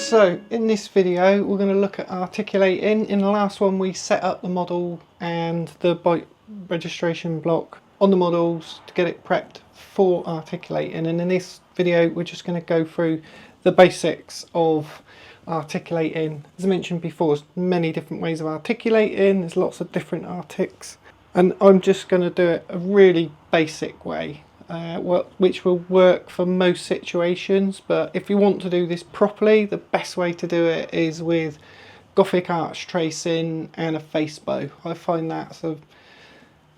So in this video we're going to look at articulating. In the last one we set up the model and the bite registration block on the models to get it prepped for articulating, and in this video we're just going to go through the basics of articulating. As I mentioned before, there's many different ways of articulating, there's lots of different artics, and I'm just going to do it a really basic way. Which will work for most situations, but if you want to do this properly, the best way to do it is with Gothic arch tracing and a facebow. I find that's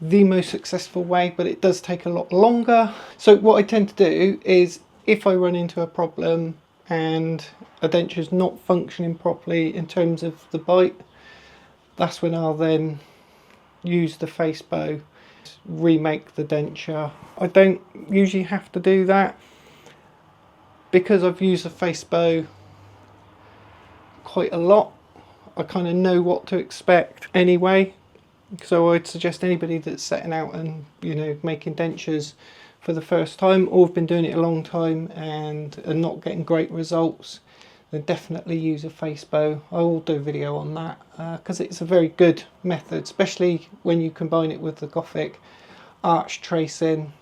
the most successful way, but it does take a lot longer. So what I tend to do is, if I run into a problem and a denture is not functioning properly in terms of the bite, that's when I'll then use the facebow, remake the denture. I don't usually have to do that because I've used the facebow quite a lot. I kind of know what to expect anyway, so I'd suggest anybody that's setting out and making dentures for the first time, or have been doing it a long time and are not getting great results, then definitely use a facebow. I will do a video on that because it's a very good method, especially when you combine it with the Gothic arch tracing.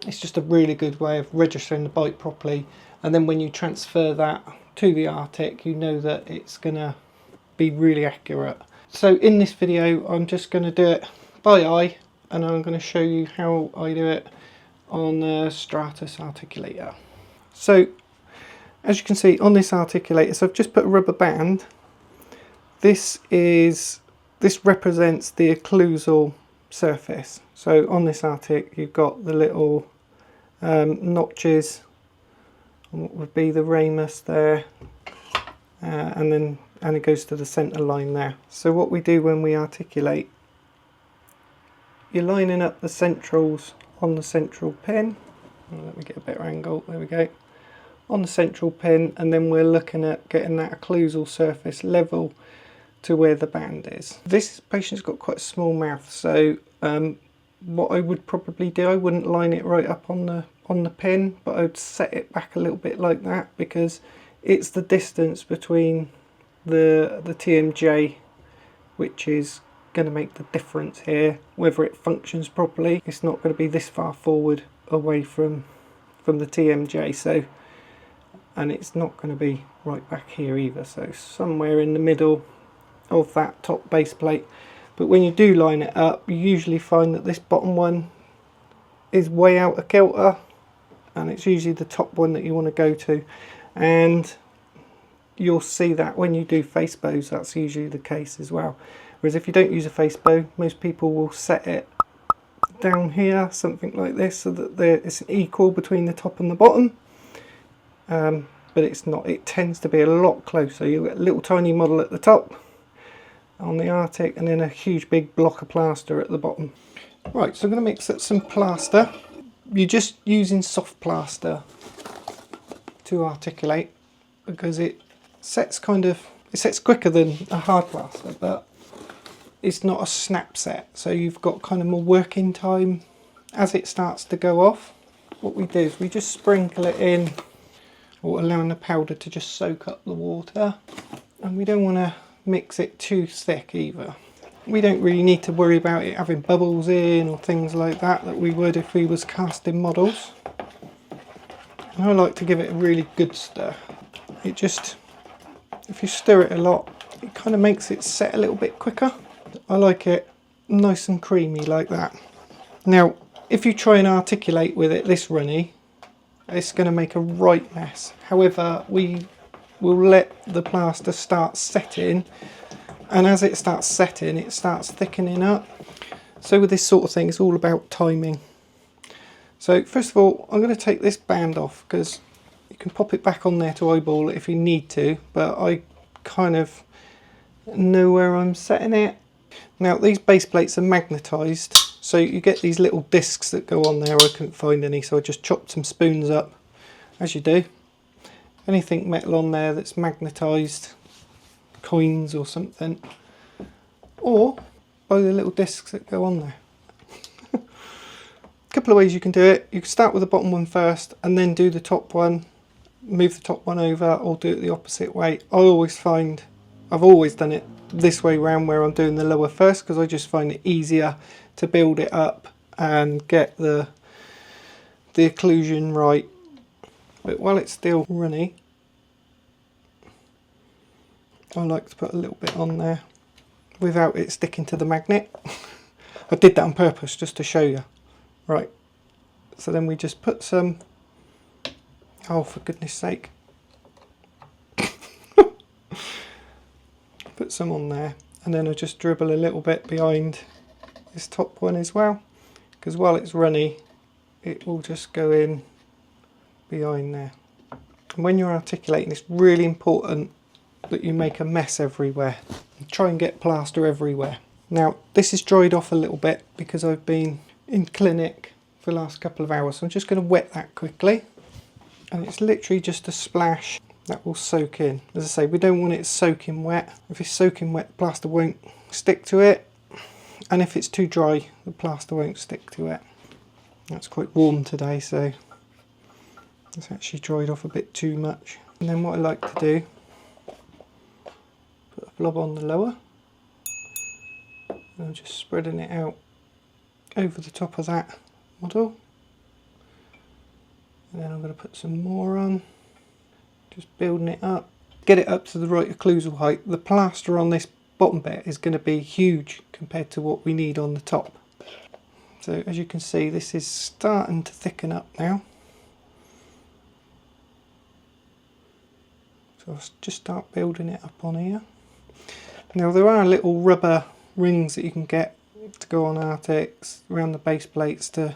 It's just a really good way of registering the bite properly, and then when you transfer that to the Arctic, you know that it's gonna be really accurate. So in this video I'm just going to do it by eye, and I'm going to show you how I do it on the Stratus articulator. So as you can see on this articulator, so I've just put a rubber band. This represents the occlusal surface. So on this Arctic you've got the little notches on what would be the ramus there, and it goes to the centre line there. So what we do when we articulate, you're lining up the centrals on the central pin. Let me get a better angle, there we go, on the central pin, and then we're looking at getting that occlusal surface level to where the band is. This patient's got quite a small mouth, so what I would probably do, I wouldn't line it right up on the pin, but I would set it back a little bit like that, because it's the distance between the TMJ which is going to make the difference here, whether it functions properly. It's not going to be this far forward away from the TMJ, so, and it's not going to be right back here either, so somewhere in the middle of that top base plate. But when you do line it up, you usually find that this bottom one is way out of kilter, and it's usually the top one that you want to go to, and you'll see that when you do facebows, that's usually the case as well. Whereas if you don't use a facebow, most people will set it down here, something like this, so that it's equal between the top and the bottom, but it's not. It tends to be a lot closer. You'll get a little tiny model at the top on the Arctic, and then a huge big block of plaster at the bottom. Right, so I'm going to mix up some plaster. You're just using soft plaster to articulate, because it sets quicker than a hard plaster, but it's not a snap set, so you've got kind of more working time as it starts to go off. What we do is we just sprinkle it in, or allowing the powder to just soak up the water, and we don't want to mix it too thick either. We don't really need to worry about it having bubbles in or things like that we would if we was casting models. And I like to give it a really good stir. It just, if you stir it a lot, it kind of makes it set a little bit quicker. I like it nice and creamy like that. Now if you try and articulate with it this runny, it's going to make a right mess. However, we will let the plaster start setting, and as it starts setting, it starts thickening up. So with this sort of thing, it's all about timing. So first of all, I'm going to take this band off, because you can pop it back on there to eyeball it if you need to, but I kind of know where I'm setting it. Now these base plates are magnetised, so you get these little discs that go on there. I couldn't find any, so I just chopped some spoons up, as you do. Anything metal on there that's magnetised, coins or something, or buy the little discs that go on there. A couple of ways you can do it. You can start with the bottom one first and then do the top one move the top one over or do it the opposite way. I always find, I've always done it this way round where I'm doing the lower first, because I just find it easier to build it up and get the occlusion right. But while it's still runny, I like to put a little bit on there without it sticking to the magnet. I did that on purpose just to show you. Right, so then we just put some, oh for goodness sake, put some on there, and then I just dribble a little bit behind this top one as well, because while it's runny it will just go in behind there. And when you're articulating, it's really important that you make a mess everywhere. Try and get plaster everywhere. Now this is dried off a little bit because I've been in clinic for the last couple of hours, so I'm just going to wet that quickly, and it's literally just a splash that will soak in. As I say, we don't want it soaking wet. If it's soaking wet, the plaster won't stick to it, and if it's too dry, the plaster won't stick to it. It's quite warm today, so it's actually dried off a bit too much. And then what I like to do, put a blob on the lower, and I'm just spreading it out over the top of that model. And then I'm going to put some more on, just building it up. Get it up to the right occlusal height. The plaster on this bottom bit is going to be huge compared to what we need on the top. So as you can see, this is starting to thicken up now. So I'll just start building it up on here. Now there are little rubber rings that you can get to go on Arctics around the base plates to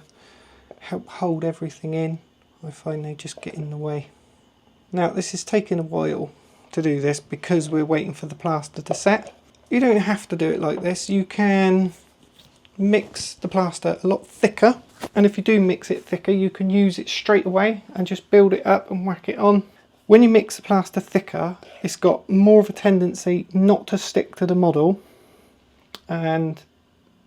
help hold everything in. I find they just get in the way. Now this is taking a while to do this because we're waiting for the plaster to set. You don't have to do it like this. You can mix the plaster a lot thicker, and if you do mix it thicker, you can use it straight away and just build it up and whack it on. When you mix the plaster thicker, it's got more of a tendency not to stick to the model, and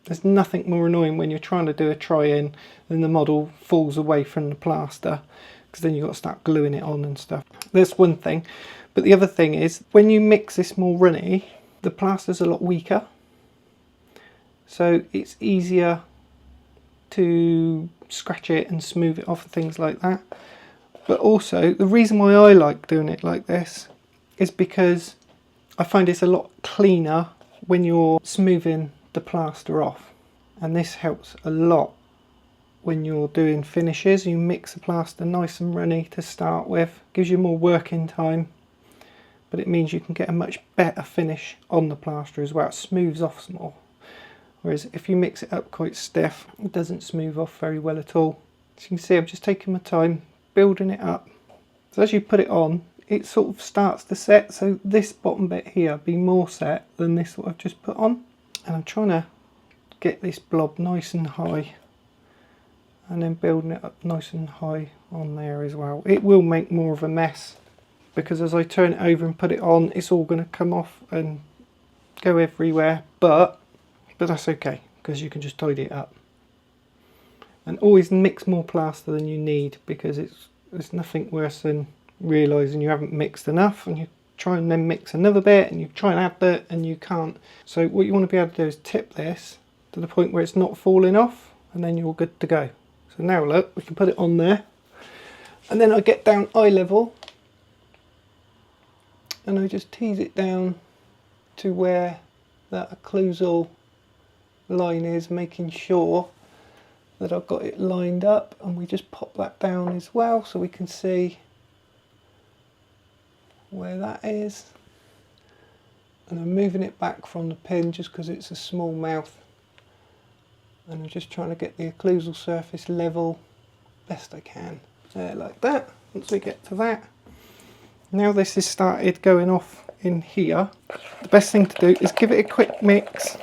there's nothing more annoying when you're trying to do a try-in and the model falls away from the plaster, because then you've got to start gluing it on and stuff. That's one thing. But the other thing is, when you mix this more runny, the plaster's a lot weaker, so it's easier to scratch it and smooth it off and things like that. But also, the reason why I like doing it like this is because I find it's a lot cleaner when you're smoothing the plaster off, and this helps a lot when you're doing finishes. You mix the plaster nice and runny to start with, gives you more working time, but it means you can get a much better finish on the plaster as well. It smooths off more, whereas if you mix it up quite stiff, it doesn't smooth off very well at all. So you can see I'm just taking my time building it up. So as you put it on, it sort of starts to set, so this bottom bit here be more set than this what I've just put on. And I'm trying to get this blob nice and high, and then building it up nice and high on there as well. It will make more of a mess, because as I turn it over and put it on, it's all going to come off and go everywhere, but that's okay, because you can just tidy it up. And always mix more plaster than you need, because there's nothing worse than realising you haven't mixed enough and you try and then mix another bit and you try and add that and you can't. So what you want to be able to do is tip this to the point where it's not falling off, and then you're good to go. So now look, we can put it on there, and then I get down eye level and I just tease it down to where that occlusal line is, making sure that I've got it lined up, and we just pop that down as well so we can see where that is. And I'm moving it back from the pin just because it's a small mouth, and I'm just trying to get the occlusal surface level best I can. There, like that. Once we get to that, now this has started going off in here, the best thing to do is give it a quick mix,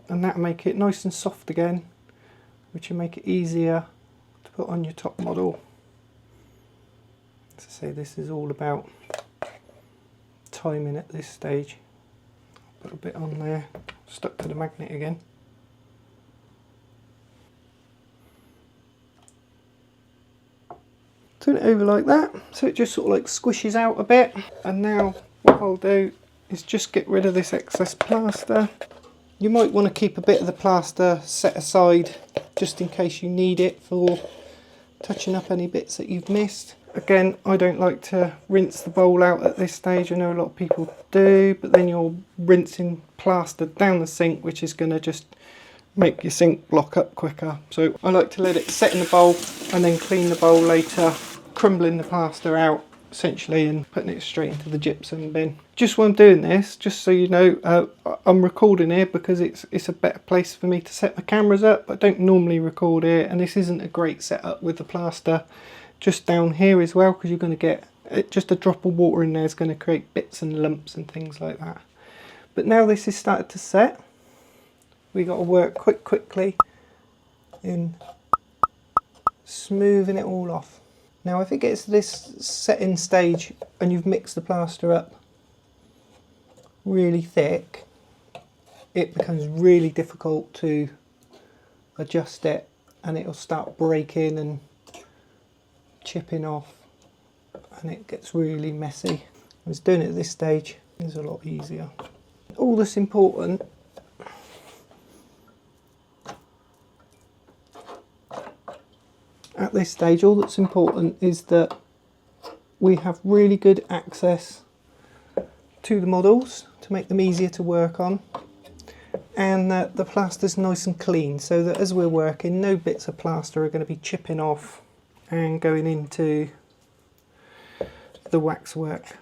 and that'll make it nice and soft again, which will make it easier to put on your top model. As I say, this is all about timing at this stage. Put a bit on there, stuck to the magnet again. Turn it over like that, so it just sort of like squishes out a bit. And now what I'll do is just get rid of this excess plaster. You might want to keep a bit of the plaster set aside just in case you need it for touching up any bits that you've missed. Again, I don't like to rinse the bowl out at this stage. I know a lot of people do, but then you're rinsing plaster down the sink, which is going to just make your sink block up quicker. So I like to let it set in the bowl and then clean the bowl later, crumbling the plaster out essentially and putting it straight into the gypsum bin. Just while I'm doing this, just so you know, I'm recording here because it's a better place for me to set my cameras up. I don't normally record here, and this isn't a great setup with the plaster just down here as well, because you're going to get just a drop of water in there is going to create bits and lumps and things like that. But now this is started to set, we got to work quickly in smoothing it all off. Now if it gets to this setting stage and you've mixed the plaster up really thick, it becomes really difficult to adjust it, and it'll start breaking and chipping off, and it gets really messy. I was doing it at this stage, it's a lot easier. All that's important at this stage, is that we have really good access to the models to make them easier to work on, and that the plaster's nice and clean, so that as we're working, no bits of plaster are going to be chipping off and going into the waxwork.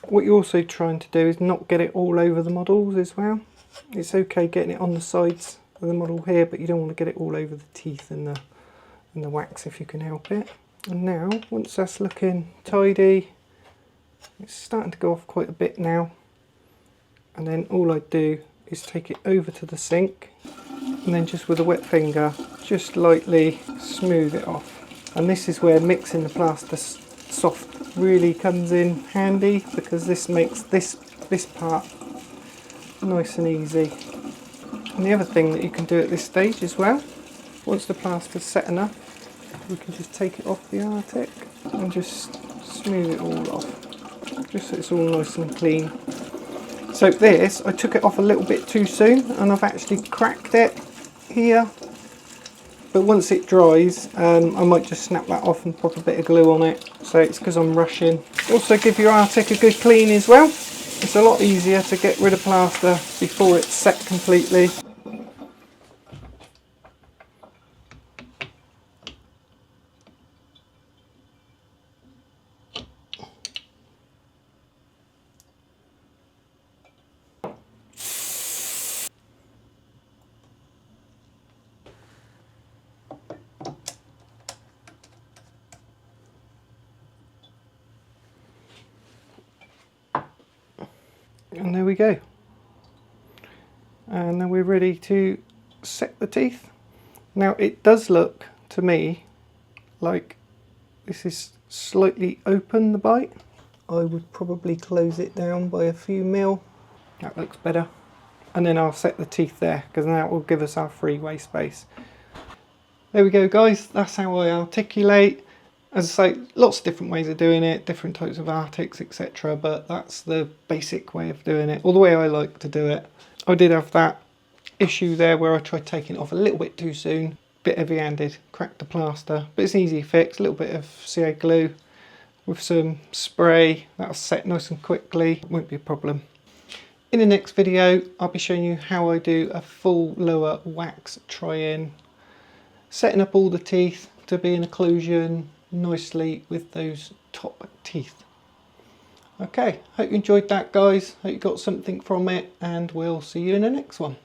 What you're also trying to do is not get it all over the models as well. It's okay getting it on the sides of the model here, but you don't want to get it all over the teeth and the wax if you can help it. And now, once that's looking tidy, it's starting to go off quite a bit now. And then all I do is take it over to the sink, and then just with a wet finger, just lightly smooth it off. And this is where mixing the plaster soft really comes in handy, because this makes this part nice and easy. And the other thing that you can do at this stage as well, once the plaster's set enough, we can just take it off the Arctic and just smooth it all off, just so it's all nice and clean. So this, I took it off a little bit too soon, and I've actually cracked it here. But once it dries, I might just snap that off and pop a bit of glue on it. So it's because I'm rushing. Also give your Arctic a good clean as well. It's a lot easier to get rid of plaster before it's set completely. And there we go. And then we're ready to set the teeth. Now it does look to me like this is slightly open, the bite. I would probably close it down by a few mil. That looks better. And then I'll set the teeth there, because that will give us our freeway space. There we go guys, that's how I articulate. As I say, lots of different ways of doing it, different types of artics, etc. But that's the basic way of doing it, or the way I like to do it. I did have that issue there where I tried taking it off a little bit too soon, bit heavy-handed, cracked the plaster, but it's an easy fix. A little bit of CA glue with some spray, that'll set nice and quickly, won't be a problem. In the next video, I'll be showing you how I do a full lower wax try-in, setting up all the teeth to be in occlusion nicely with those top teeth. Okay, hope you enjoyed that guys, hope you got something from it, and we'll see you in the next one.